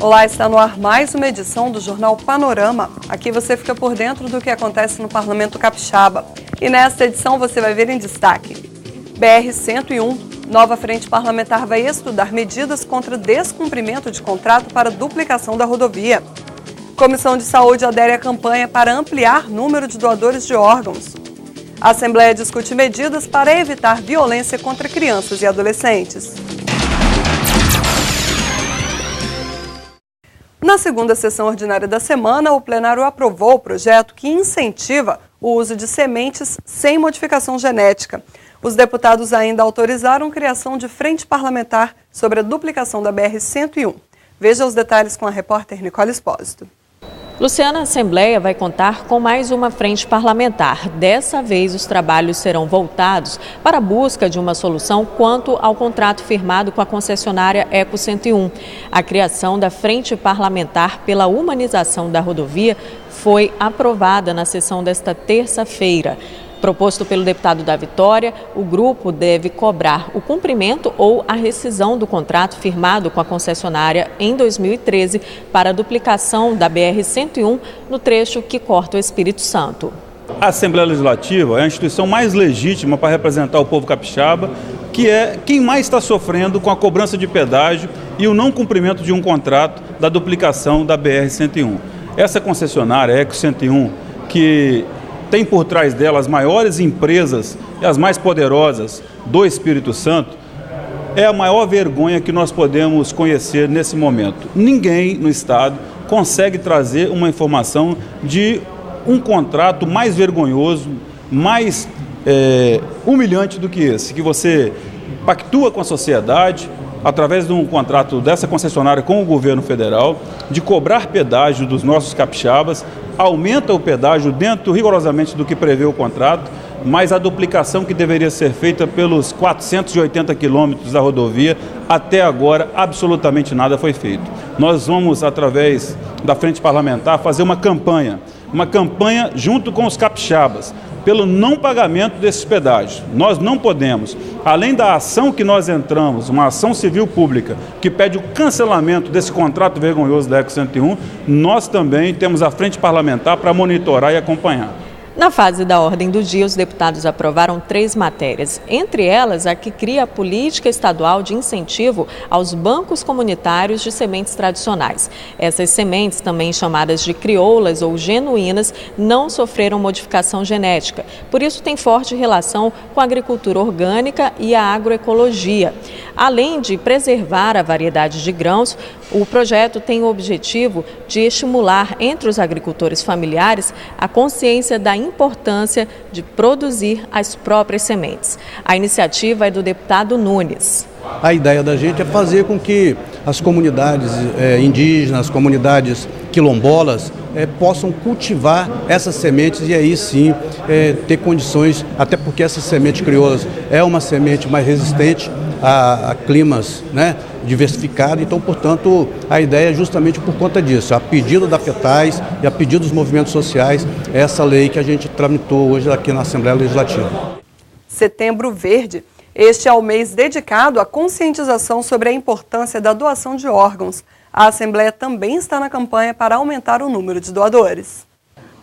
Olá, está no ar mais uma edição do Jornal Panorama. Aqui você fica por dentro do que acontece no Parlamento Capixaba. E nesta edição você vai ver em destaque: BR-101, nova frente parlamentar vai estudar medidas contra descumprimento de contrato para duplicação da rodovia. Comissão de Saúde adere à campanha para ampliar número de doadores de órgãos. A Assembleia discute medidas para evitar violência contra crianças e adolescentes. Na segunda sessão ordinária da semana, o plenário aprovou o projeto que incentiva o uso de sementes sem modificação genética. Os deputados ainda autorizaram a criação de frente parlamentar sobre a duplicação da BR-101. Veja os detalhes com a repórter Nicole Espósito. Luciana, a Assembleia vai contar com mais uma frente parlamentar. Dessa vez, os trabalhos serão voltados para a busca de uma solução quanto ao contrato firmado com a concessionária Eco 101. A criação da frente parlamentar pela humanização da rodovia foi aprovada na sessão desta terça-feira. Proposto pelo deputado da Vitória, o grupo deve cobrar o cumprimento ou a rescisão do contrato firmado com a concessionária em 2013 para a duplicação da BR-101 no trecho que corta o Espírito Santo. A Assembleia Legislativa é a instituição mais legítima para representar o povo capixaba, que é quem mais está sofrendo com a cobrança de pedágio e o não cumprimento de um contrato da duplicação da BR-101. Essa concessionária, Eco 101, que tem por trás dela as maiores empresas e as mais poderosas do Espírito Santo, é a maior vergonha que nós podemos conhecer nesse momento. Ninguém no Estado consegue trazer uma informação de um contrato mais vergonhoso, mais humilhante do que esse, que você pactua com a sociedade, através de um contrato dessa concessionária com o governo federal, de cobrar pedágio dos nossos capixabas, aumenta o pedágio dentro rigorosamente do que prevê o contrato, mas a duplicação que deveria ser feita pelos 480 quilômetros da rodovia, até agora absolutamente nada foi feito. Nós vamos, através da frente parlamentar, fazer uma campanha junto com os capixabas, pelo não pagamento desses pedágios. Nós não podemos, além da ação que nós entramos, uma ação civil pública, que pede o cancelamento desse contrato vergonhoso da Eco 101, nós também temos a frente parlamentar para monitorar e acompanhar. Na fase da ordem do dia, os deputados aprovaram 3 matérias, entre elas a que cria a política estadual de incentivo aos bancos comunitários de sementes tradicionais. Essas sementes, também chamadas de crioulas ou genuínas, não sofreram modificação genética, por isso tem forte relação com a agricultura orgânica e a agroecologia. Além de preservar a variedade de grãos, o projeto tem o objetivo de estimular entre os agricultores familiares a consciência da importância de produzir as próprias sementes. A iniciativa é do deputado Nunes. A ideia da gente é fazer com que as comunidades indígenas, as comunidades quilombolas possam cultivar essas sementes e aí sim ter condições, até porque essa semente crioula é uma semente mais resistente a climas, diversificado, então, portanto, a ideia é justamente por conta disso, a pedido da FETAIS e a pedido dos movimentos sociais, essa lei que a gente tramitou hoje aqui na Assembleia Legislativa. Setembro Verde. Este é o mês dedicado à conscientização sobre a importância da doação de órgãos. A Assembleia também está na campanha para aumentar o número de doadores.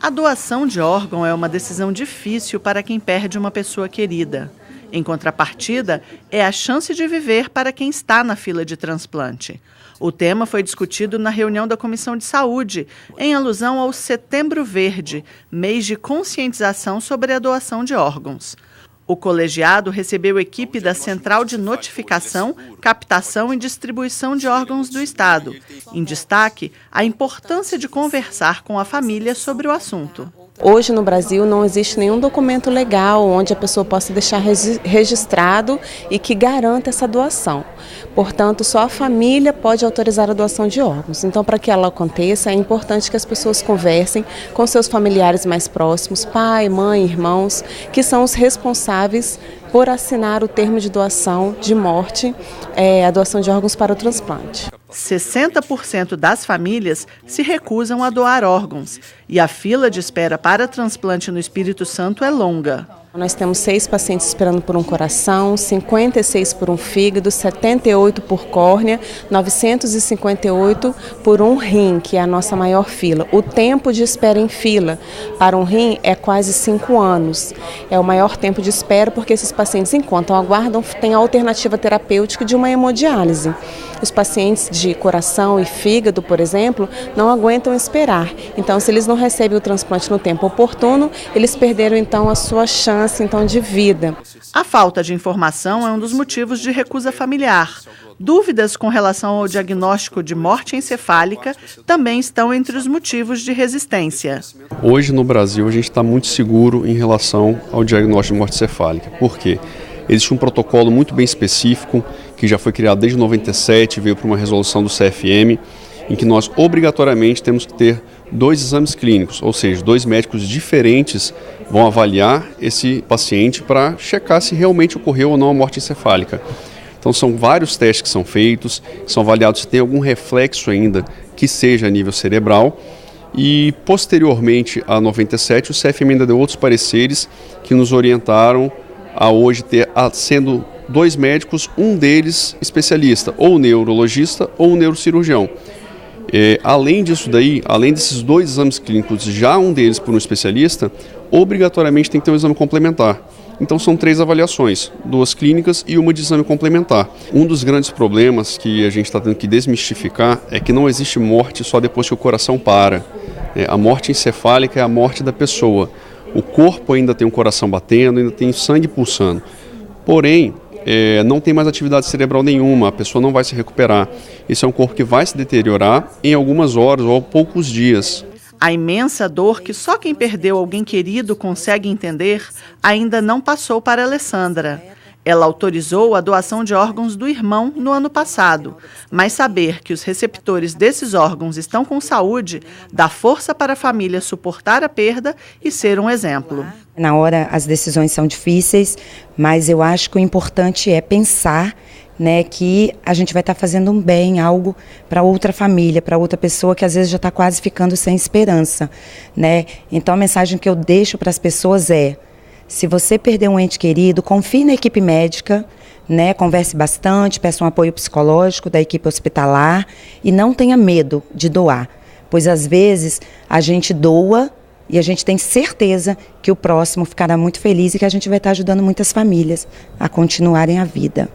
A doação de órgão é uma decisão difícil para quem perde uma pessoa querida. Em contrapartida, é a chance de viver para quem está na fila de transplante. O tema foi discutido na reunião da Comissão de Saúde, em alusão ao Setembro Verde, mês de conscientização sobre a doação de órgãos. O colegiado recebeu equipe da Central de Notificação, Captação e Distribuição de Órgãos do Estado. Em destaque, a importância de conversar com a família sobre o assunto. Hoje no Brasil não existe nenhum documento legal onde a pessoa possa deixar registrado e que garanta essa doação. Portanto, só a família pode autorizar a doação de órgãos. Então, para que ela aconteça, é importante que as pessoas conversem com seus familiares mais próximos, pai, mãe, irmãos, que são os responsáveis por assinar o termo de doação de morte, a doação de órgãos para o transplante. 60% das famílias se recusam a doar órgãos e a fila de espera para transplante no Espírito Santo é longa. Nós temos 6 pacientes esperando por um coração, 56 por um fígado, 78 por córnea, 958 por um rim, que é a nossa maior fila. O tempo de espera em fila para um rim é quase 5 anos. É o maior tempo de espera porque esses pacientes, enquanto aguardam, têm a alternativa terapêutica de uma hemodiálise. Os pacientes de coração e fígado, por exemplo, não aguentam esperar. Então, se eles não recebem o transplante no tempo oportuno, eles perderam então a sua chance de vida. A falta de informação é um dos motivos de recusa familiar. Dúvidas com relação ao diagnóstico de morte encefálica também estão entre os motivos de resistência. Hoje no Brasil a gente está muito seguro em relação ao diagnóstico de morte encefálica. Por quê? Existe um protocolo muito bem específico que já foi criado desde 97, veio para uma resolução do CFM, em que nós obrigatoriamente temos que ter 2 exames clínicos, ou seja, 2 médicos diferentes vão avaliar esse paciente para checar se realmente ocorreu ou não a morte encefálica. Então são vários testes que são feitos, são avaliados se tem algum reflexo ainda que seja a nível cerebral e posteriormente a 97 o CFM ainda deu outros pareceres que nos orientaram a hoje ter, sendo 2 médicos, um deles especialista, ou neurologista ou neurocirurgião. Além disso daí, além desses 2 exames clínicos, já um deles por um especialista, obrigatoriamente tem que ter um exame complementar. Então são 3 avaliações, 2 clínicas e uma de exame complementar. Um dos grandes problemas que a gente está tendo que desmistificar é que não existe morte só depois que o coração para. A morte encefálica é a morte da pessoa. O corpo ainda tem um coração batendo, ainda tem sangue pulsando. Porém, não tem mais atividade cerebral nenhuma, a pessoa não vai se recuperar. Esse é um corpo que vai se deteriorar em algumas horas ou poucos dias. A imensa dor que só quem perdeu alguém querido consegue entender ainda não passou para Alessandra. Ela autorizou a doação de órgãos do irmão no ano passado, mas saber que os receptores desses órgãos estão com saúde dá força para a família suportar a perda e ser um exemplo. Na hora as decisões são difíceis, mas eu acho que o importante é pensar, que a gente vai estar fazendo um bem, algo para outra família, para outra pessoa que às vezes já está quase ficando sem esperança. Então a mensagem que eu deixo para as pessoas é: se você perder um ente querido, confie na equipe médica, converse bastante, peça um apoio psicológico da equipe hospitalar e não tenha medo de doar, pois às vezes a gente doa e a gente tem certeza que o próximo ficará muito feliz e que a gente vai estar ajudando muitas famílias a continuarem a vida.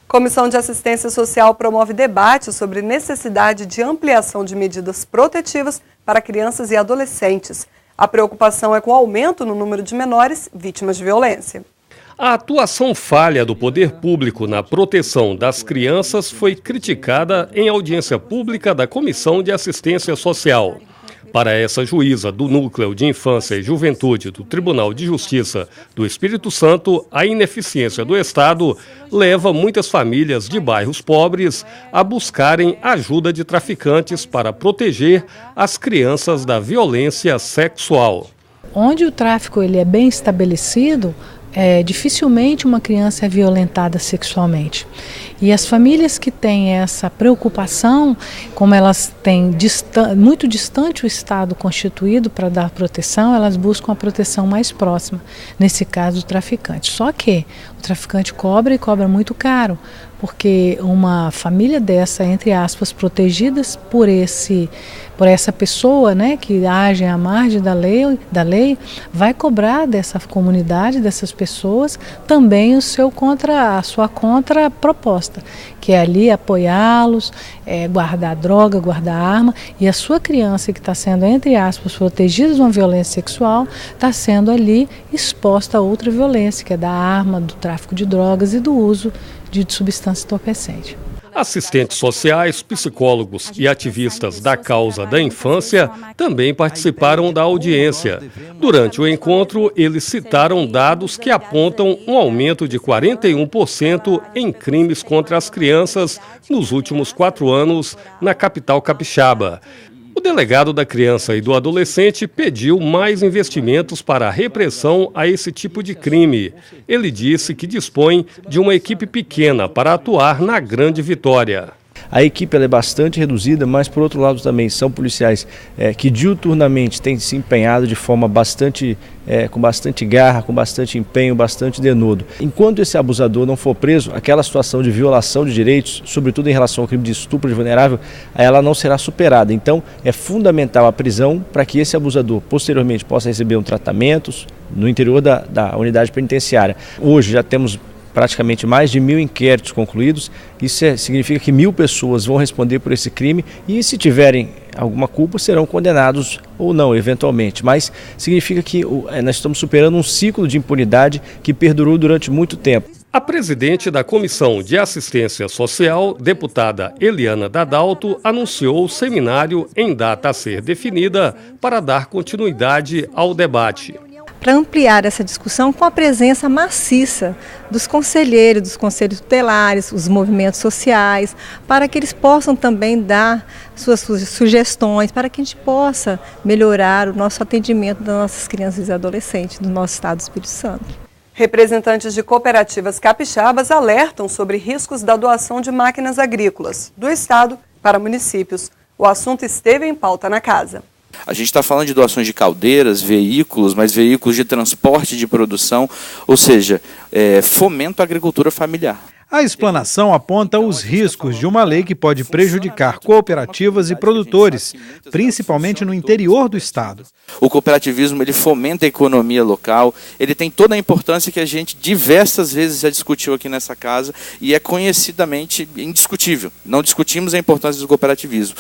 Comissão de Assistência Social promove debate sobre necessidade de ampliação de medidas protetivas para crianças e adolescentes. A preocupação é com o aumento no número de menores vítimas de violência. A atuação falha do poder público na proteção das crianças foi criticada em audiência pública da Comissão de Assistência Social. Para essa juíza do Núcleo de Infância e Juventude do Tribunal de Justiça do Espírito Santo, a ineficiência do Estado leva muitas famílias de bairros pobres a buscarem ajuda de traficantes para proteger as crianças da violência sexual. Onde o tráfico ele é bem estabelecido, dificilmente uma criança é violentada sexualmente. E as famílias que têm essa preocupação, como elas têm muito distante o Estado constituído para dar proteção, elas buscam a proteção mais próxima, nesse caso o traficante. Só que o traficante cobra e cobra muito caro, porque uma família dessa, entre aspas, protegidas por essa pessoa, que age à margem da lei, vai cobrar dessa comunidade, dessas pessoas, também a sua contraproposta, que é ali apoiá-los, guardar droga, guardar arma, e a sua criança que está sendo, entre aspas, protegida de uma violência sexual, está sendo ali exposta a outra violência, que é da arma, do tráfico de drogas e do uso de substância entorpecente. Assistentes sociais, psicólogos e ativistas da causa da infância também participaram da audiência. Durante o encontro, eles citaram dados que apontam um aumento de 41% em crimes contra as crianças nos últimos 4 anos na capital capixaba. O delegado da criança e do adolescente pediu mais investimentos para a repressão a esse tipo de crime. Ele disse que dispõe de uma equipe pequena para atuar na Grande Vitória. A equipe ela é bastante reduzida, mas por outro lado também são policiais que diuturnamente têm se empenhado de forma com bastante garra, com bastante empenho, bastante denodo. Enquanto esse abusador não for preso, aquela situação de violação de direitos, sobretudo em relação ao crime de estupro de vulnerável, ela não será superada. Então é fundamental a prisão para que esse abusador posteriormente possa receber tratamentos no interior da unidade penitenciária. Hoje já temos praticamente mais de 1.000 inquéritos concluídos. Isso significa que 1.000 pessoas vão responder por esse crime e, se tiverem alguma culpa, serão condenados ou não, eventualmente. Mas significa que nós estamos superando um ciclo de impunidade que perdurou durante muito tempo. A presidente da Comissão de Assistência Social, deputada Eliana Dadalto, anunciou o seminário em data a ser definida para dar continuidade ao debate. Para ampliar essa discussão com a presença maciça dos conselheiros, dos conselhos tutelares, os movimentos sociais, para que eles possam também dar suas sugestões, para que a gente possa melhorar o nosso atendimento das nossas crianças e adolescentes do nosso estado do Espírito Santo. Representantes de cooperativas capixabas alertam sobre riscos da doação de máquinas agrícolas do estado para municípios. O assunto esteve em pauta na casa. A gente está falando de doações de caldeiras, veículos, mas veículos de transporte de produção, ou seja, fomento à agricultura familiar. A explanação aponta os riscos de uma lei que pode prejudicar cooperativas e produtores, principalmente no interior do estado. O cooperativismo ele fomenta a economia local, ele tem toda a importância que a gente diversas vezes já discutiu aqui nessa casa e é conhecidamente indiscutível. Não discutimos a importância do cooperativismo.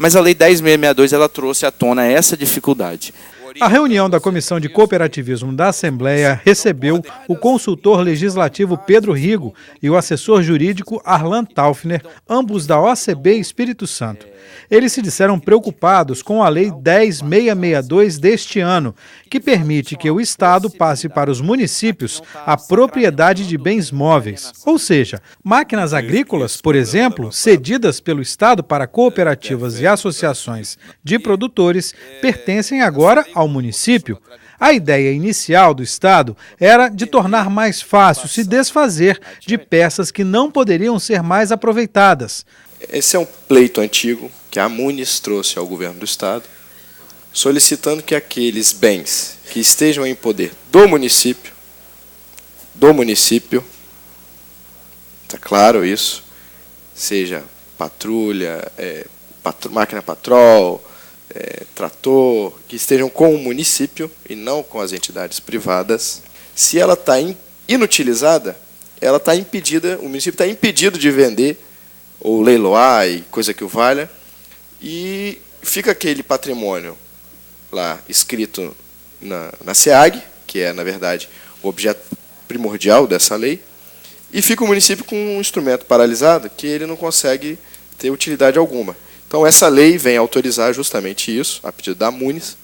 Mas a Lei 10.662 ela trouxe à tona essa dificuldade. A reunião da Comissão de Cooperativismo da Assembleia recebeu o consultor legislativo Pedro Rigo e o assessor jurídico Arlan Taufner, ambos da OCB Espírito Santo. Eles se disseram preocupados com a Lei 10.662 deste ano, que permite que o Estado passe para os municípios a propriedade de bens móveis. Ou seja, máquinas agrícolas, por exemplo, cedidas pelo Estado para cooperativas e associações de produtores, pertencem agora ao município. A ideia inicial do Estado era de tornar mais fácil se desfazer de peças que não poderiam ser mais aproveitadas. Esse é um pleito antigo que a Munis trouxe ao governo do Estado, solicitando que aqueles bens que estejam em poder do município, está claro isso, seja patrulha, máquina patrol, trator, que estejam com o município e não com as entidades privadas, se ela está inutilizada, ela está impedida, o município está impedido de vender ou leiloar e coisa que o valha, e fica aquele patrimônio lá escrito na SEAG, que é, na verdade, o objeto primordial dessa lei, e fica o município com um instrumento paralisado que ele não consegue ter utilidade alguma. Então, essa lei vem autorizar justamente isso, a pedido da Munis,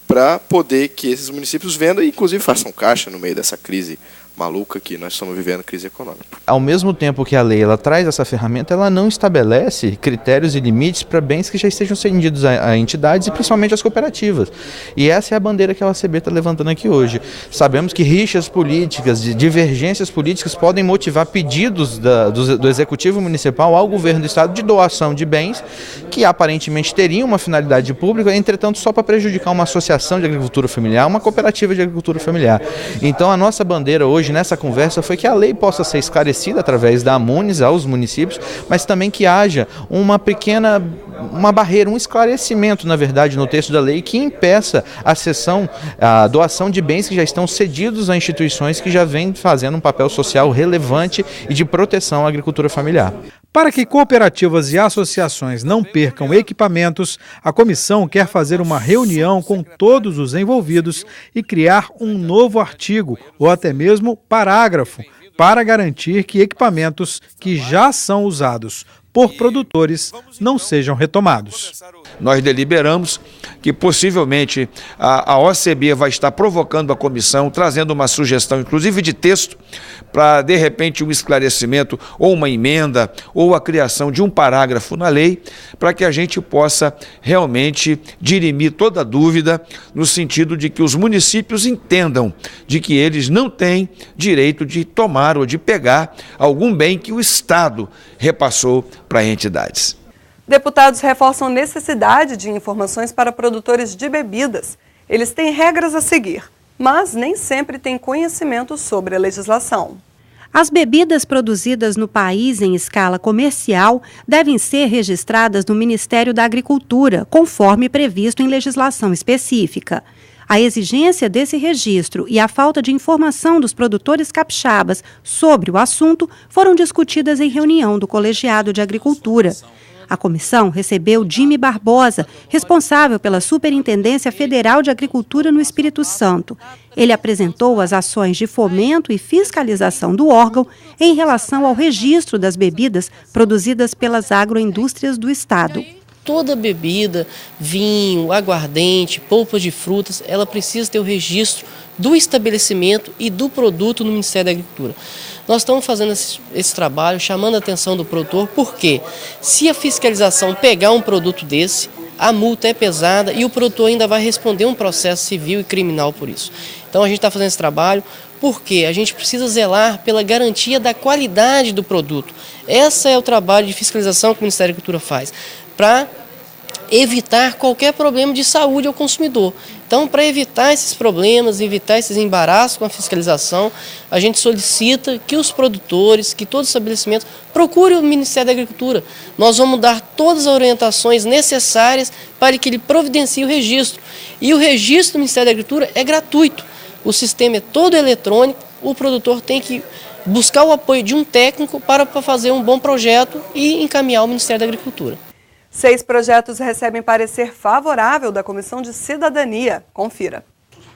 para poder que esses municípios vendam e, inclusive, façam caixa no meio dessa crise maluca que nós estamos vivendo, crise econômica. Ao mesmo tempo que a lei ela traz essa ferramenta, ela não estabelece critérios e limites para bens que já estejam cedidos a entidades e principalmente às cooperativas. E essa é a bandeira que a OCB está levantando aqui hoje. Sabemos que rixas políticas, divergências políticas podem motivar pedidos do Executivo Municipal ao Governo do Estado de doação de bens que aparentemente teriam uma finalidade pública, entretanto só para prejudicar uma associação de agricultura familiar, uma cooperativa de agricultura familiar. Então a nossa bandeira hoje nessa conversa foi que a lei possa ser esclarecida através da Munis aos municípios, mas também que haja uma barreira, um esclarecimento, na verdade, no texto da lei que impeça a doação de bens que já estão cedidos a instituições que já vêm fazendo um papel social relevante e de proteção à agricultura familiar. Para que cooperativas e associações não percam equipamentos, a comissão quer fazer uma reunião com todos os envolvidos e criar um novo artigo ou até mesmo parágrafo para garantir que equipamentos que já são usados por produtores não sejam retomados. Nós deliberamos que possivelmente a OCB vai estar provocando a comissão, trazendo uma sugestão, inclusive de texto, para de repente um esclarecimento ou uma emenda ou a criação de um parágrafo na lei, para que a gente possa realmente dirimir toda dúvida no sentido de que os municípios entendam de que eles não têm direito de tomar ou de pegar algum bem que o Estado repassou para entidades. Deputados reforçam a necessidade de informações para produtores de bebidas. Eles têm regras a seguir, mas nem sempre têm conhecimento sobre a legislação. As bebidas produzidas no país em escala comercial devem ser registradas no Ministério da Agricultura, conforme previsto em legislação específica. A exigência desse registro e a falta de informação dos produtores capixabas sobre o assunto foram discutidas em reunião do Colegiado de Agricultura. A comissão recebeu Jimmy Barbosa, responsável pela Superintendência Federal de Agricultura no Espírito Santo. Ele apresentou as ações de fomento e fiscalização do órgão em relação ao registro das bebidas produzidas pelas agroindústrias do Estado. Toda bebida, vinho, aguardente, polpa de frutas, ela precisa ter o registro do estabelecimento e do produto no Ministério da Agricultura. Nós estamos fazendo esse trabalho, chamando a atenção do produtor, porque se a fiscalização pegar um produto desse, a multa é pesada e o produtor ainda vai responder um processo civil e criminal por isso. Então a gente está fazendo esse trabalho porque a gente precisa zelar pela garantia da qualidade do produto. Esse é o trabalho de fiscalização que o Ministério da Agricultura faz, para evitar qualquer problema de saúde ao consumidor. Então, para evitar esses problemas, evitar esses embaraços com a fiscalização, a gente solicita que os produtores, que todos os estabelecimentos procurem o Ministério da Agricultura. Nós vamos dar todas as orientações necessárias para que ele providencie o registro. E o registro do Ministério da Agricultura é gratuito. O sistema é todo eletrônico, o produtor tem que buscar o apoio de um técnico para fazer um bom projeto e encaminhar ao Ministério da Agricultura. 6 projetos recebem parecer favorável da Comissão de Cidadania. Confira.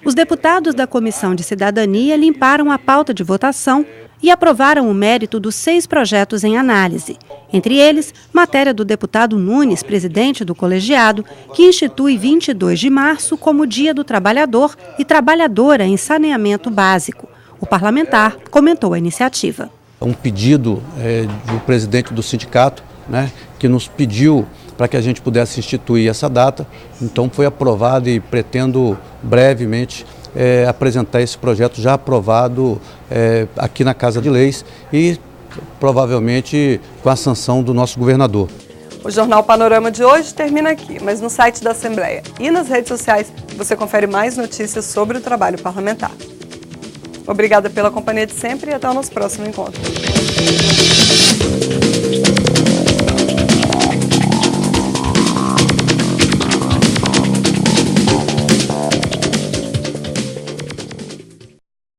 Os deputados da Comissão de Cidadania limparam a pauta de votação e aprovaram o mérito dos 6 projetos em análise. Entre eles, matéria do deputado Nunes, presidente do colegiado, que institui 22 de março como Dia do Trabalhador e Trabalhadora em saneamento básico. O parlamentar comentou a iniciativa. Um pedido do presidente do sindicato, que nos pediu para que a gente pudesse instituir essa data. Então foi aprovado e pretendo brevemente apresentar esse projeto já aprovado aqui na Casa de Leis e provavelmente com a sanção do nosso governador. O Jornal Panorama de hoje termina aqui, mas no site da Assembleia e nas redes sociais você confere mais notícias sobre o trabalho parlamentar. Obrigada pela companhia de sempre e até o nosso próximo encontro.